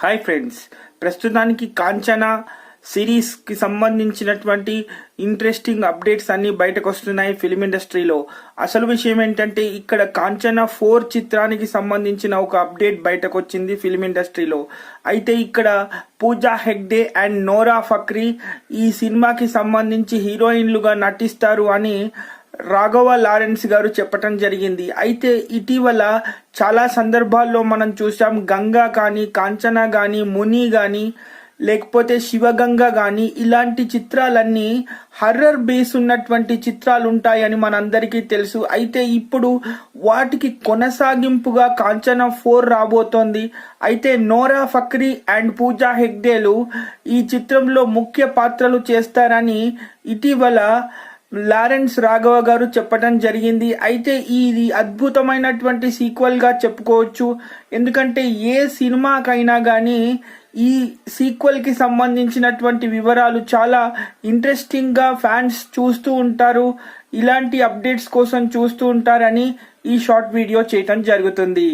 Hi friends, ప్రస్తుతానికి కాంచనా సిరీస్కి సంబంధించినటువంటి interesting updates అన్నీ బయటకు వస్తున్నాయి ఫిలిం ఇండస్ట్రీలో. అసలు విషయం ఏంటంటే ఇక్కడ కాంచనా 4 చిత్రానికి సంబంధించిన ఒక అప్డేట్ బయటకు వచ్చింది ఫిలిం ఇండస్ట్రీలో. అయితే ఇక్కడ పూజా హెగ్డే అండ్ నోరా ఫక్రీ ఈ సినిమాకి సంబంధించి హీరోయిన్లుగా నటిస్తారు అని రాఘవ లారెన్స్ గారు చెప్పటం జరిగింది. అయితే ఇటీవల చాలా సందర్భాల్లో మనం చూసాం, గంగా కానీ, కాంచనా కానీ, ముని కానీ, లేకపోతే శివగంగ కానీ ఇలాంటి చిత్రాలన్నీ హర్రర్ బేస్ ఉన్నటువంటి చిత్రాలు ఉంటాయని మనందరికీ తెలుసు. అయితే ఇప్పుడు వాటికి కొనసాగింపుగా కాంచనా 4 రాబోతోంది. అయితే నోరా ఫక్రీ అండ్ పూజా హెగ్డేలు ఈ చిత్రంలో ముఖ్య పాత్రలు చేస్తారని ఇటీవల లారెన్స్ రాఘవ గారు చెప్పడం జరిగింది. అయితే ఇది అద్భుతమైనటువంటి సీక్వెల్ గా చెప్పుకోవచ్చు. ఎందుకంటే ఏ సినిమాకైనా కానీ ఈ సీక్వెల్ కి సంబంధించినటువంటి వివరాలు చాలా ఇంట్రెస్టింగ్ గా ఫ్యాన్స్ చూస్తూ ఉంటారు. ఇలాంటి అప్డేట్స్ కోసం చూస్తూ ఉంటారని ఈ షార్ట్ వీడియో చేయటం జరుగుతుంది.